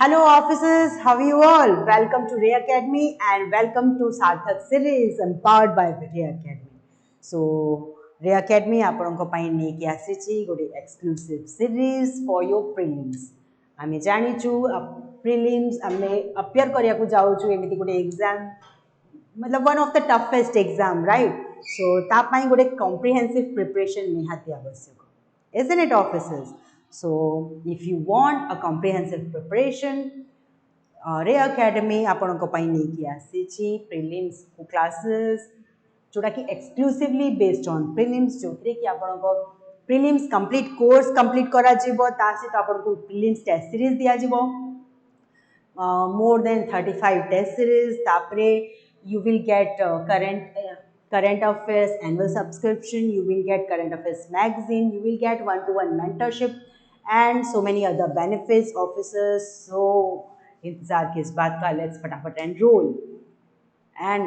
Hello officers, how are you all? Welcome to Ray Academy and welcome to Sarthak series empowered by Ray Academy. So Ray Academy आपनको पाई नेकी आसीची गोटे exclusive series for your prelims. आमे जानिचु prelims आमे appear करिया को जाउचु एमिति गोटे exam मतलब one of the toughest exam, right? So ता पाई गोटे comprehensive preparation निहाती आवश्यक. Isn't it officers? So if you want a comprehensive preparation, Ray Academy आपनको पाई नेकी आसीची prelims classes जोटा कि exclusively based on prelims जोथिरे कि आपनको prelims complete course complete करा जिवो ता सहित आपनको prelims test series दिया जिवो more than 35 test series तापरे you will get current affairs annual subscription, you will get current affairs magazine, you will get one-to-one mentorship and so many other benefits officers. So इंतजार किस बात का, let's फटाफट enroll. And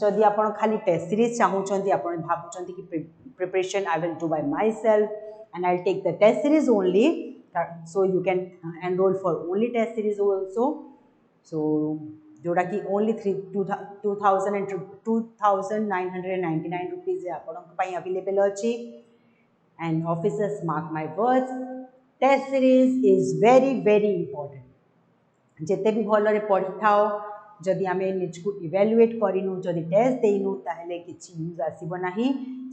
जदि आपण खाली test series चाहूचंती आपण भाबुचंती कि preparation I will do by myself and I'll take the test series only, so you can enroll for only test series also. So जोड़ा कि only 2,999 rupees आपनको पाई available अछि. And officers, mark my words, test series is very important. जेते भी भलरे पढ़ी थाओ जदि आमे निजको evaluate करिनु जदि test देइनु ताहेले किछि यूज आसीबो नाही.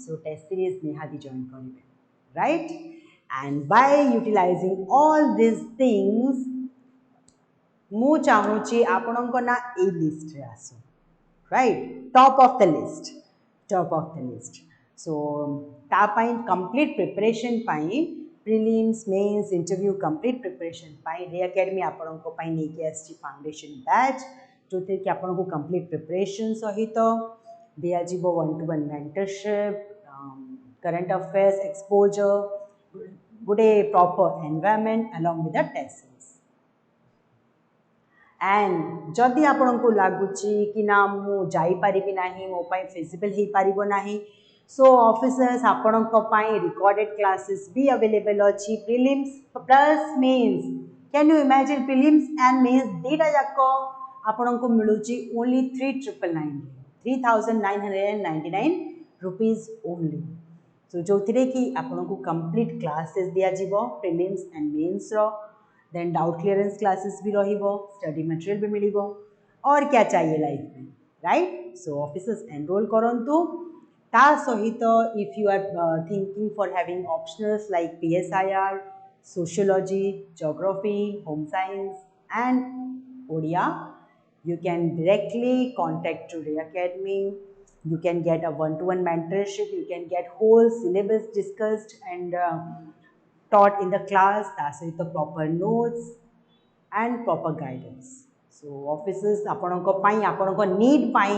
सो टेस्ट सीरीज निहाती जॉइन करिवे, right. And by utilising all this things मु चाहूची आपणको ना ए लिस्ट रे आसो, right, top of the list. So ता पाई कंप्लीट प्रिपरेशन पाई prelims mains interview complete preparation पाई रे एकेडमी आपणको पाई नेकी आसी फाउंडेशन बैच जोते कि आपणको कंप्लीट प्रिपरेशन सहित दिया जीवो one to one mentorship, current affairs exposure, गुडे proper environment along with the test. And जदि आपको लगुच कि ना मु जाई पारिबि नाही, मो पाई फिजिबल ही पारिबो नाही, सो ऑफिसर्स आपणको पाई रिकॉर्डेड क्लासेस भी अवेलेबल अछि prelims plus mains. Can you imagine prelims and mains दीटा जाको आपणको मिलुची ओनली 3,999 रुपीस ओनली. सो जो थिरे कि आपणको कंप्लीट क्लासेस दिया जीवो प्रीलिम्स एंड मेंस रो, देन डाउट क्लियरेंस क्लासेस भी रहिबो, स्टडी मटेरियल भी मिलिबो, और क्या चाहिए लाइफ में, राइट. सो ऑफिसर्स एनरोल करंतु. ता सहित if you are thinking for having optionals like PSIR, sociology, geography, home science and Odia, you can directly contact to Ray Academy. You can get a one-to-one mentorship, you can get whole syllabus discussed and taught in the class, that's with the proper notes and proper guidance. So officers apanko pai apanko need pai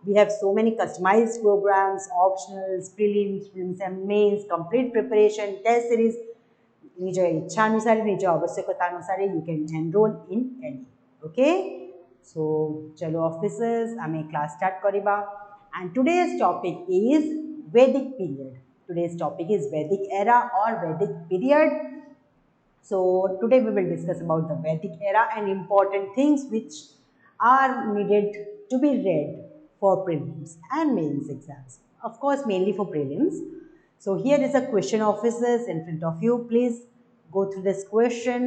we have so many customized programs, optionals, prelims and mains, complete preparation, test series. निज इच्छा अनुसार निज आवश्यकता अनुसार you can enroll in any. Okay, so चलो officers आमे class start करिबा. And today's topic is Vedic period. Today's topic is Vedic era or Vedic period. So today we will discuss about the Vedic era and important things which are needed to be read for prelims and mains exams. Of course, mainly for prelims. So here is a question, officers, in front of you. Please go through this question.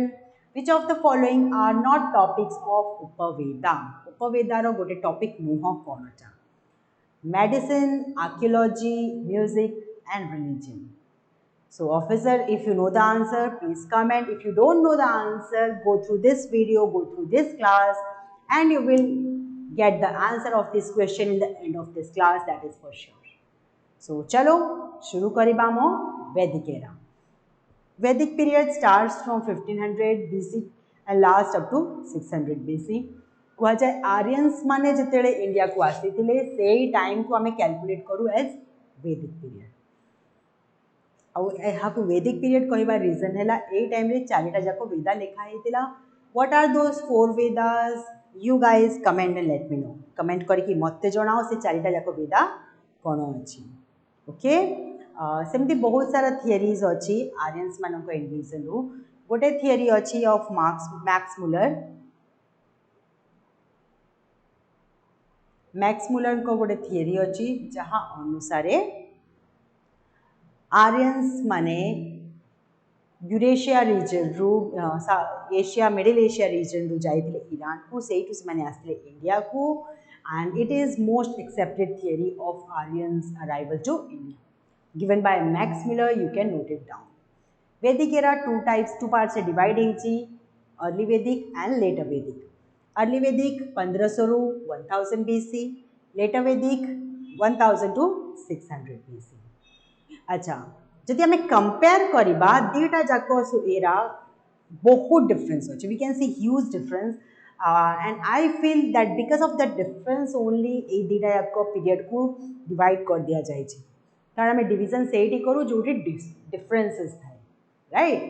Which of the following are not topics of Upaveda? Upaveda ro gote topic nuho konata. Medicine, archaeology, music and religion. So officer, if you know the answer, please comment. If you don't know the answer, go through this video, go through this class and you will get the answer of this question in the end of this class, that is for sure. So chalo shuru kariba mo Vedic era. Vedic period starts from 1500 BC and lasts up to 600 BC. कहुए Aryans माने जितेले India को आसीथिले सेही time को आमे calculate करू as वैदिक period. आउ एहा को वैदिक पीरियड कहबा रीजन हैला ए टाइम रे चारिटा जाको वेदा लेखा हेतिला. What are those 4 Vedas? You guys comment and let me know. Comment करके मते जणाओ से चारिटा जाको वेदा कोन अछि. ओके, सेमती बहुत सारा थियरीज अछि आर्यंस मानको इन्वेंशन रो. गोटे थियरी अच्छी of Max Muller. Max Muller को गोटे थियरी अच्छी जहाँ अनुसार आर्यंस माने यूरेशिया रीजन रु एशिया मिडिल एशिया रीजन रु जाइए ईरान को से आसते इंडिया को and it is most accepted theory of Aryans arrival to India given by Max Muller. You can note it down. Vedic era two part से divide होती early Vedic and later Vedic. Early Vedic 1500 रु 1000 BC, letter वैदिक 1000 to 600 BC। अच्छा जदि आम compare करवा दीटा जाक era बहुत डिफरेंस अच्छे we can see huge difference and I feel that because of that difference only ये दीटा जाक पीरियड को डिवाइड कर दिया जाए कारण आम डिविजन से करूँ जो डिफरेंसेस थाए राइट।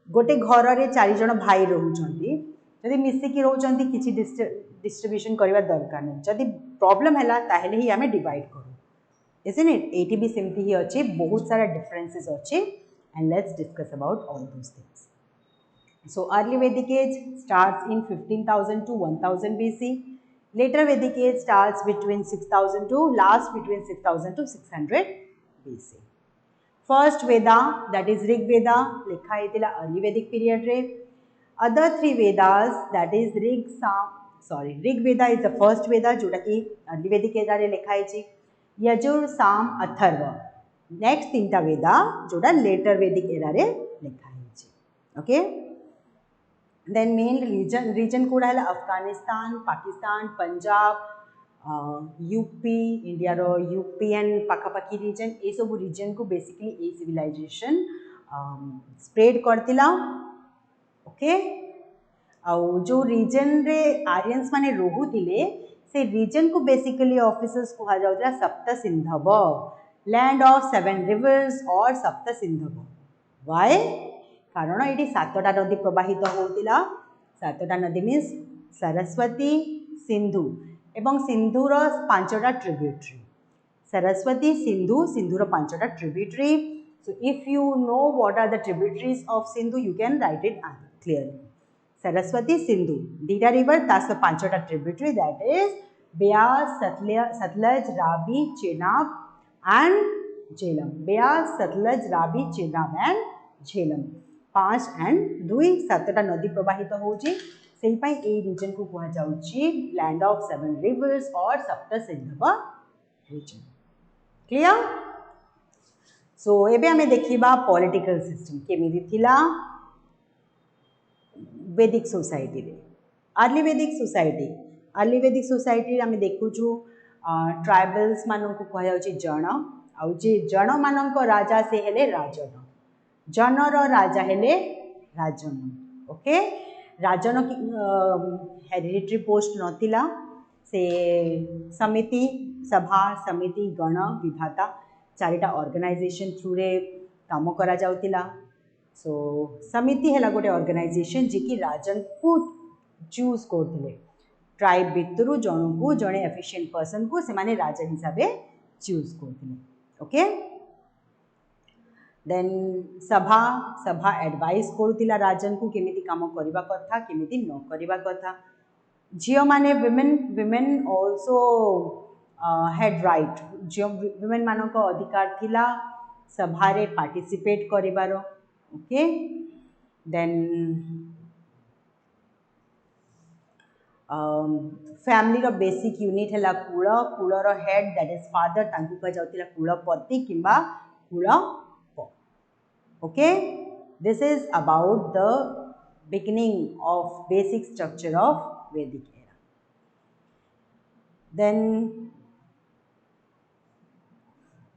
गोटे घर में 4 जन भाई रोचती जदि मिसिकी रोचती किसी डिस्ट्रीब्यूशन करवा दरकार नहीं जदि प्रॉब्लम है ताहले ही आम डिवाइड करूँ isn't it? एटी भी सेमती ही अच्छे बहुत सारा डिफरेंसेस अच्छे and let's discuss about all those things. So early Vedic age starts in 15,000 to 1000 BC. Later Vedic age starts between 6000 to last between 6000 to 600 BC. First Veda that is Rig Veda लिखा है early Vedic period रे. Other 3 Vedas that is Rig Veda is the first Veda जोटा कि early Vedic era रे लिखा है यजुर साम Atharva next 3टा वेदा जोड़ा लेटर वैदिक एरा रे लिखा है। ओके देन मेन रीजन कोड़ा है अफगानिस्तान पाकिस्तान पंजाब यूपी इंडिया रो यूपी एंड पाखापाखी रीजन ये सब रीजन को बेसिकली ए सिविलाइजेशन स्प्रेड करतिला। ओके आउ जो रीजन रे आर्यंस माने रोहुतिले से रीजन को बेसिकली ऑफिसर्स कहा जाउतला सप्त सिंधव लैंड ऑफ 7 रिवर्स और सप्त सिंधव। वाई कारण ये 7टा नदी प्रवाहित होतिला 7टा नदी मीन्स सरस्वती सिंधु एवं सिंधुर 5टा ट्रिब्यूटरी सरस्वती सिंधु सिंधुर 5टा tributary. So if you know what are the tributaries of Sindhu you can write it clearly. Saraswati Sindhu दीटा रिवर तास 5टा tributary that is Beas Sutlej Ravi Chenab and Jhelum. Beas Sutlej Ravi Chenab and Jhelum 5 and 2 7टा नदी प्रवाहित होची सेही पई ए रीजन को कहा जाउची लैंड ऑफ 7 रिवर्स और सप्त सिंधव रीजन। क्लियर। सो एबे हमें देखिबा पॉलिटिकल सिस्टम केमिति थिला वैदिक सोसाइटी रे। अर्ली वैदिक सोसाइटी आम देखुचु ट्राइबल्स मानन को कहा जाउची जन आउ जे जन मानन को राजा से हेले राजन जनर राजा हेले राजन। ओके राजन की हेरिडिटरी पोस्ट नथिला से समिति सभा समिति गण विधाता 4टा ऑर्गेनाइजेशन थ्रू रे काम करा जाउतिला। सो समिति है गोटे ऑर्गेनाइजेशन जी कि राजन को चूज करते ट्राइब भितर जन को जड़े एफिशिएंट पर्सन को से माने राजा हिसाब से चूज करते। ओके देन सभा एडवाइस करुतिला राजन को केमिति काम करबा कथा केमिति न करबा कथा। झियो माने विमेन आल्सो हैड राइट झियो विमेन मानक अधिकार थिला सभा रे पार्टिसिपेट करिबार। ओके देन फैमिली रो बेसिक यूनिट है कुल कुलर हेड दैट इज फादर तांकु कह जाउतिला कुलपति किंबा कुलप। Okay this is about the beginning of basic structure of Vedic era. Then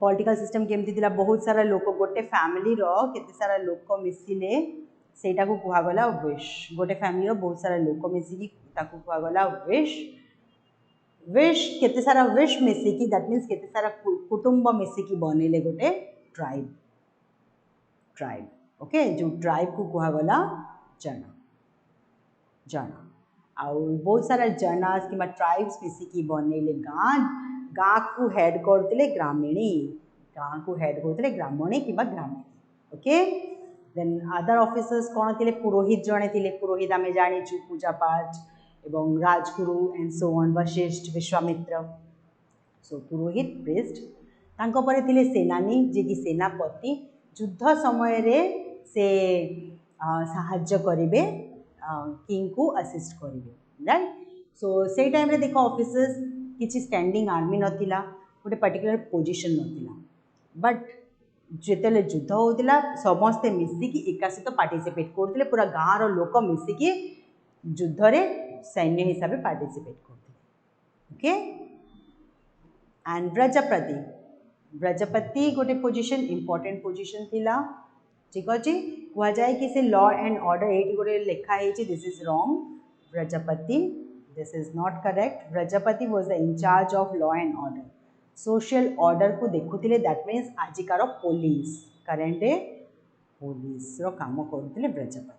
political system केमती थिला बहुत सारा लोक गोटे फैमिली रो केते सारा लोक मिसिले सेटा को कुहा गला विश गोटे फैमिली रो बहुत सारा लोक मिसिकी ताकू कुहा गला विश केते सारा विश मिसिकी दैट मीन्स केते सारा कुटुंब मिसिकी बनेले गोटे ट्राइब। ओके जो ट्राइब को कुहा गला जन आउ बहुत सारा जनास कि ट्राइब्स मिसिकी बनेले गाँ को हेड करते ग्रामीणी गाँ को हेड करते ग्रामणी कि ग्रामीणी। ओके देन अदर ऑफिसर्स कौन थे पुरोहित जड़े थे पुरोहित आम जाचु पूजा पाठ एवं Rajguru and so on Vashishtha Vishwamitra so Purohit priest तांको परे थिले सेनानी जे कि सेनापति युद्ध समय रे से साहाय्य करिवे किंग को असिस्ट करिवे राइट सो से टाइम रे देखो ऑफिसर्स किछि स्टैंडिंग आर्मी नथिला गोटे पर्टिकुलर पोजिशन नथिला बट जेतेले युद्ध होतिला समस्ते मिसिकी एका सहित पार्टिसिपेट करथिले पूरा गाँव लोक मिसिकी युद्ध रे सैन्य हिसाब से पार्टिसिपेट करथिले ओके एंड ब्रजपति गोटे पोजिशन इंपोर्टेंट पोजिशन थिला ठीक अच्छे कह जाए कि से लॉ एंड ऑर्डर ये गोटे लिखाई दिस इज रॉन्ग ब्रजपति दिस इज नॉट करेक्ट ब्रजपति was the incharge of law and order social order को देखुले दैट मीन्स आजिकार पुलिस करेंट डे पुलिस रो काम करुले ब्रजपति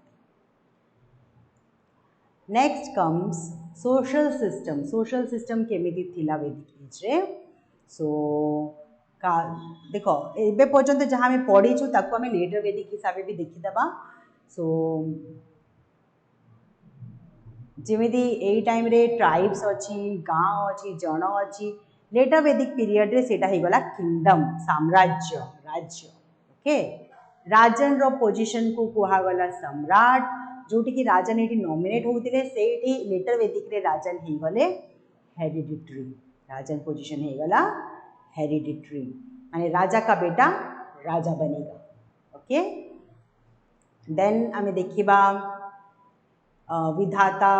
नेक्स्ट कम्स सोशल सिस्टम केमिति थिला वैदिक एज रे सो का देखो एबे पर्यंत जहाँ आम पढ़ीचु ताको आम लेटर वैदिक हिसाब से भी देखीदबा सो जेमिति एई टाइम रे ट्राइब्स अच्छी गाँव अच्छी जन अच्छी लेटर वैदिक पीरियड रे सेटा गला किंगडम साम्राज्य राज्य ओके राजन रो पोजिशन को कहगला सम्राट जोटी कि राजन ये नॉमिनेट होते से लेटर वैदिक रे राजन हो गले हेरिडिटरी राजन पोजिशन हो गला हेरिडिटरी माने राजा का बेटा राजा बनेगा ओके देन आम देखा विधाता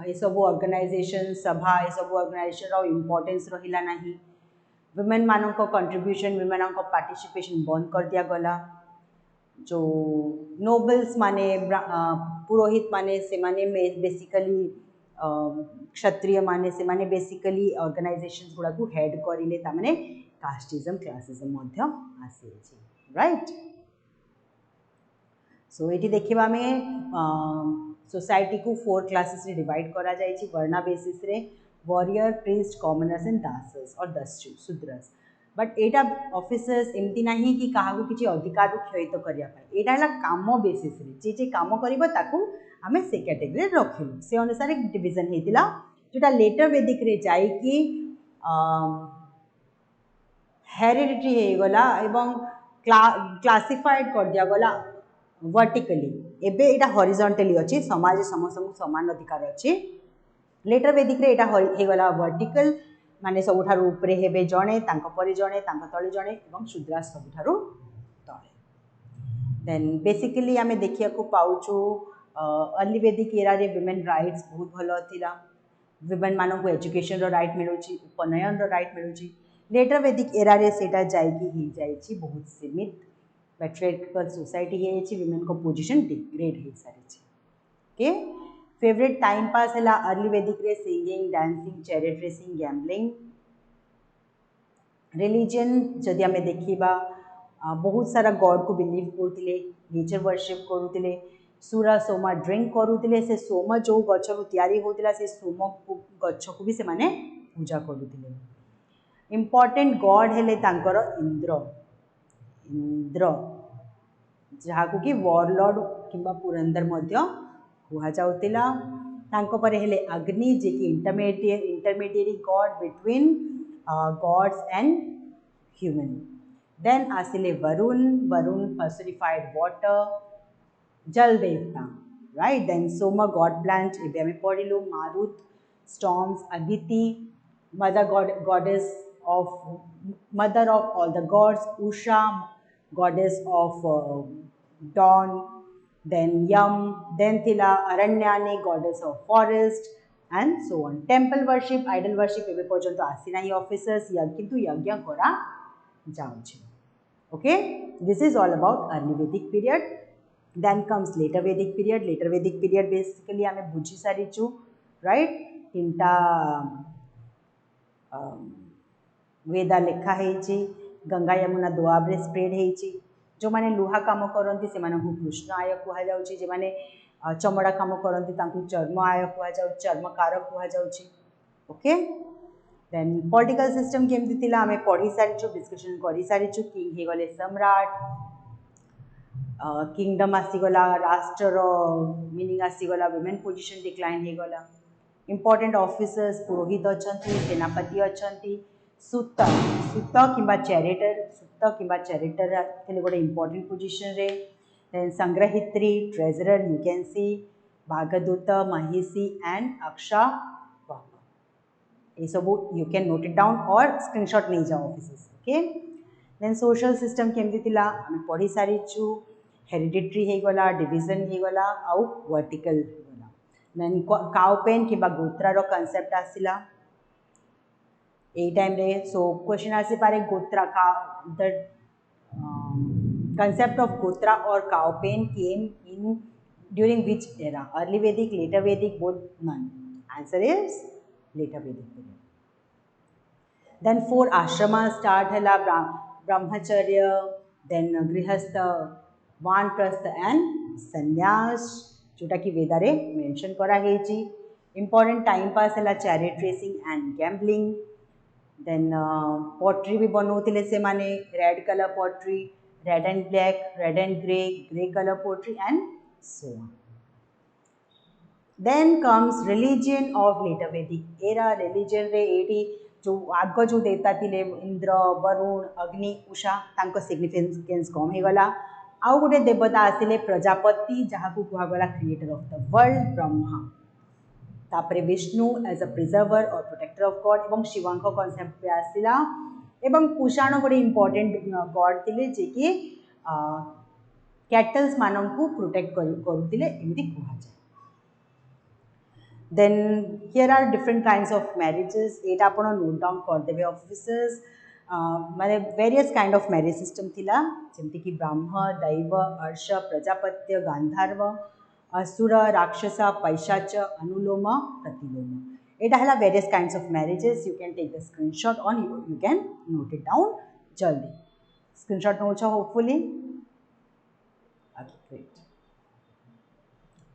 ये सब ऑर्गेनाइजेशन सभा ये सब ऑर्गेनाइजेशन इम्पोर्टेंस रहिला नहीं वुमेन मान कंट्रीब्यूशन वुमेन पार्टिसिपेशन बंद कर दिया गला जो नोबल्स माने पुरोहित माने से माने बेसिकली क्षत्रिय माने से माने बेसिकली ऑर्गेनाइजेशंस गुड़ा को हेड करिले तामाने कास्टिज्म क्लासिज्म मध्य आसी राइट सो ये देखा आम सोसाइटी को 4 क्लासेस रे डिवाइड करा जायछि वर्णा बेसिस रे वॉरियर प्रिस्ट कॉमनर्स एंड दासर्स और दस्यु शूद्रस बट एटा ऑफिसर्स एमती नहीं कि क्या किसी अधिकार क्षयित करने यहाँ काम बेसिस रे जे काम करें से कैटेगरी रखिलु से अनुसार डिविजन होता जोटा लेटर वैदिक रे जाइकी हेरिडिटरी हो गला एवं क्लासिफाइड कर दिया गला वर्टिकली एबे एटा हॉरिजॉन्टली अच्छी समाज समस्त समान अधिकार अच्छी लेटर वैदिक रे एटा हो गला वर्टिकल माने सबुठारु उपरे हेबे जणे तांको परे जणे तांको तळे जणे एवं शूद्रा सबुठारु तळे देन बेसिकली आमे देखिया को पाउछु अर्ली वैदिक एरा रे वुमेन राइट्स बहुत भलो थिला वुमेन मानन को एजुकेशन रो राइट मिलुची उपनयन row right मिलुची letter Vedic era रे सेटा जाइकी ही जाइची बहुत सीमित पैट्रियार्कल सोसाइटी है वुमेन को पोजीशन डिग्रेड हो सारी ओके फेवरेट टाइम पास है अर्ली वैदिक रे singing dancing chariot racing gambling religion जदि आम देखा बहुत सारा गॉड को बिलीव करते नेचर वर्शिप करुले सूरा सोमा ड्रिंक करुले से सोम जो गछ तैयारी होता से सोम गछ को भी से माने पूजा करुले इम्पोर्टेंट गॉड हेले तांकर इंद्र इंद्र जहाँ को कि वॉरलॉर्ड किंबा पुरंदर मध्य कहुला तांको परे हेले अग्नि जे कि intermediary god between gods and human then आसिले वरुण वरुण पर्सनिफाइड वाटर जल देवता right then Soma god plant एबे आमे पढ़िलु Marut storms Aditi mother of all the gods Usha goddess of dawn then yam then thila aranyani goddess of forest and so on temple worship idol worship ebe porjonto asi nahi officers kintu yagya kora jauchi okay this is all about early vedic period then comes later vedic period basically ame buji sarichu right tinta वेदा लेखा है Ganga Yamuna दोआब्रे spread होती जो माने लुहा काम करती से कृष्ण आय कहुच्छे जो मैंने चमड़ा काम करती चर्म आय कहुँ चर्मकार कहुँ ओके देन पॉलिटिकल सिस्टम केमती थिला आमे पढ़ी सारिछु डिस्कशन करि सारिछु किंग हे गले सम्राट किंगडम आसीगला राष्ट्र मीनिंग आसीगला वुमेन पोजिशन डिक्लाइन हो गला इम्पोर्टेंट ऑफिसर्स पुरोहित अच्छा सेनापति अच्छा सूत सूत कि चैरिटर थे गोटे इम्पोर्टेंट पोजिशन रे देन संग्रहित्री ट्रेजरर यू कैन सी भागदूत महिषी एंड अक्षा ये सब you can note it down और स्क्रीनशॉट नहीं जाओ office okay then social system केमती थिला आम पढ़ी सारी हेरिडिटरी हो गला डिविजन हो गला आउ वर्टिकल हो गला देन काउपेन कि गोत्रार कनसेप्ट आसला ए टाइम रे सो क्वेश्चन आसी पारे गोत्रा का the concept of gotra or cowpen came in during which era? Early Vedic, later Vedic, both none. Answer is later Vedic period. Then 4 ashramas start hela brahmacharya, then grihastha, vanprastha and sannyas जोटा कि वेदारे mention करा हेची important time pass हला chariot racing and gambling. Then pottery भी बनौथिले से माने red color pottery, red and black, red and grey color pottery and so on. Then comes religion of later Vedic era. Religion रे eighty जो आग जो देवता थिले इंद्र वरुण अग्नि उषा तांको सिग्निफिकेंस कम हो गला आउ गोटे देवता आसिले प्रजापति जहाँ को कहगला creator of the world Brahma तापरे विष्णु एज अ प्रिजर्वर और प्रोटेक्टर ऑफ गॉड एवं शिवांक कॉन्सेप्ट पे आसिला एवं कुषाण गोटे इम्पोर्टेंट गॉड थिले जे कि कैटल्स मानन को प्रोटेक्ट करुतिले एमती कहा जाए then here are different kinds of marriages एटा आपण नोट डाउन कर देबे ऑफिसर्स माने various kind of marriage system थिला जेमती कि ब्राह्म दैव अर्ष प्रजापत्य गांधार्व असुर राक्षस पैशाच अनुलोम प्रतिलोम एटा हला various kinds of marriages you can take the screenshot on you can note it down जल्दी स्क्रीनशॉट नोच hopefully okay great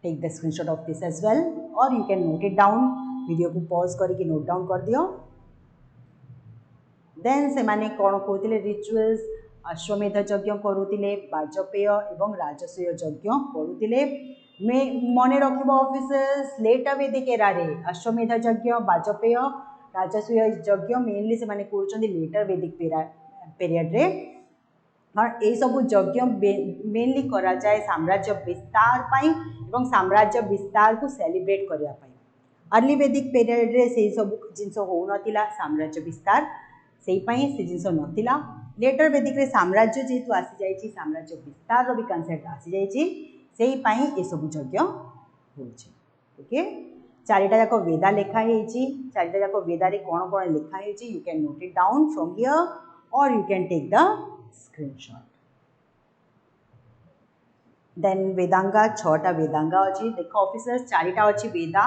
take the screenshot of this as well or you can note it down video को pause करके note down कर दियो then से माने कोन कहतिले rituals अश्वमेध यज्ञ करुतिले वाजपेय एवं राजसूय यज्ञ करुतिले मन रखिबो ऑफिसर्स लेटर वेदिक एरा रे अश्वमेध यज्ञ वाजपेय राजसूय यज्ञ मेनली से माने करूचंदी लेटर वेदिक पीरियड रे और ये सब यज्ञ मेनली करा जाए साम्राज्य विस्तार पाई एवं साम्राज्य विस्तार को सेलिब्रेट करिया पाई अर्ली वेदिक पीरियड रे से सब जिनस हो नथिला साम्राज्य विस्तार सेही पाई से जिनस नथिला लेटर वेदिक रे साम्राज्य जेतु आसी जाईची साम्राज्य विस्तार रो भी कांसेप्ट आसी जाईची सेही पाई ए सब यज्ञ होची ओके चारिटा जाक वेदा लेखा हेची चारिटा जाक वेदा रे कोन कोन लेखा हेची you can note it down from here और you can take the screenshot then Vedanga 6टा वेदांगा अछि देखो ऑफिसर्स 4टा अछि वेदा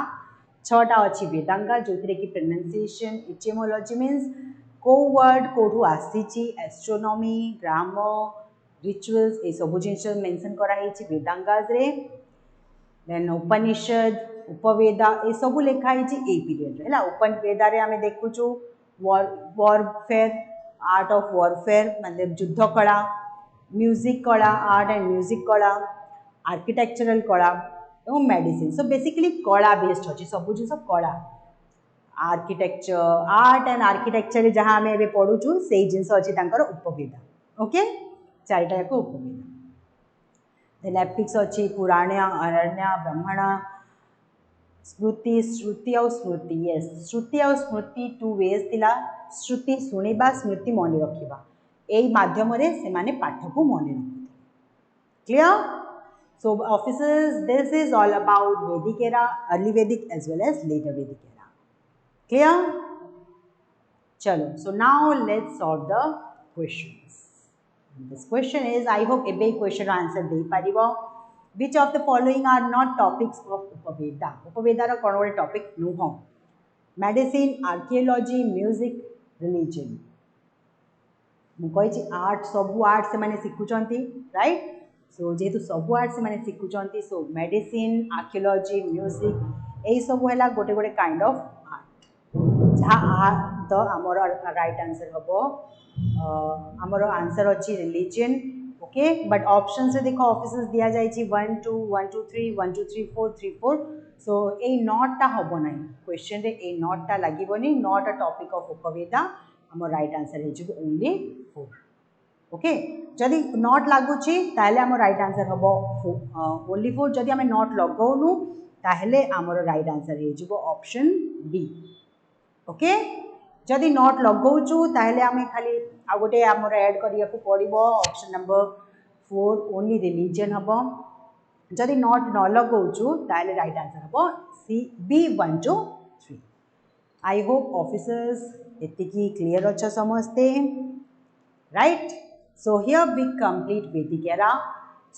6टा अछि वेदांगा जोथिरे की प्रोनाउंसिएशन इटिमोलॉजी मींस को वर्ड कोठू आसीची एस्ट्रोनॉमी ग्रामर रिचुअल्स ए सब जिंस मेंशन करा हेछि वेदांगास रे देन उपनिषद उपवेदा ए सब लेखा हेछि ए पीरियड रे हला उपवेदा रे हमें देखुछु वॉरफेयर आर्ट ऑफ वॉरफेयर मतलब युद्ध कला म्यूजिक कला आर्ट एंड म्यूजिक कला आर्किटेक्चरल कला एवं मेडिसिन सो बेसिकली कला बेस्ड अच्छी सब जिन कला आर्किटेक्चर आर्ट एंड आर्किटेक्चर जहाँ आम ए पढ़ुचु से जिनस अच्छी उपवेदा ओके 4टा जाक उपवेदा देन एपिक्स अच्छी पुराण अरण्य ब्राह्मण स्मृति श्रुति और स्मृति यस श्रुति और स्मृति 2 वेज थिला श्रुति शुणिबा स्मृति मन रखिबा एई माध्यम रे से माने पाठ को मन रखते clear so officers this is all about Vedic era early Vedic as well as later Vedic era clear चलो so now let's solve the questions this question is I hope एबे क्वेश्चन आंसर दे पारिबो which of the following are not topics of Upaveda Upaveda रो कोन गोटे topic नुह medicine archaeology music religion मु कहि आर्ट सब आर्ट से माने सिखुचंती राइट सो जेतु सब आर्ट से माने सिखुचंती सो मेडिसिन आर्कियोलॉजी म्यूजिक एई सब हैला गोटे गोटे काइंड ऑफ आर्ट जहाँ तो आमर राइट आंसर हम आमर आंसर अच्छी रिलीजन ओके बट ऑप्शन से देखो ऑफिस दिया जाए 1 2 1 2 3 1 2 3 4 3 4 सो ए नॉट हम ना क्वेश्चन रे ए नॉट लगभग नॉट अ टॉपिक ऑफ उपवेदा आम राइट आंसर हो ओनली 4 ओके जदि नॉट लगुच आम राइट आंसर हम ओनली 4 जदि आम नॉट लगाऊनु ताहले आमर राइट आंसर हो ऑप्शन बी ओके जदि नॉट लगाऊचु ताहले आम खाली आ गोटे आमर ऐड करिया को पड़िबो ऑप्शन नंबर 4 ओनली रिलीजन हम जदि नॉट न लगाऊचु ताहले राइट आंसर हम C B 1 2 3 I hope officers एतिकी क्लियर अच्छा समझते right so here we complete Vedic era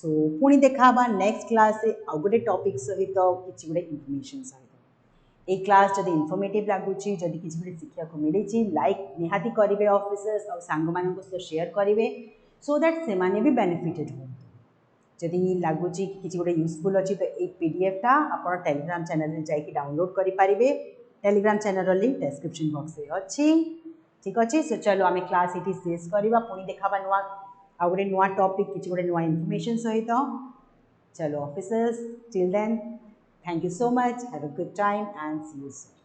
so पुणी देखा नेक्स्ट क्लास से आउ गोटे टॉपिक सहित किसी गोटे इनफॉरमेशन सहित ए क्लास जब इनफॉर्मेटिव लगुच जदि किसी गोटे शिक्षा को मिली लाइक निहाती करेंगे ऑफिसर्स और सांग मान शेयर करेंगे सो दैट से माने भी बेनिफिटेड हो जदि लगुच किसी गोटे यूजफुल अच्छी तो ये पीडीएफ आप टेलीग्राम चैनल में जाकि डाउनलोड करेंगे Telegram channel link description box में अच्छी ठीक अच्छे सो चलो आम क्लास ये शेष करवा पुणी देखा नुआ आ गोटे नुआ टॉपिक किसी गोटे नुआ इनफॉरमेशन सहित चलो officers till then thank you so much have a good time and see you soon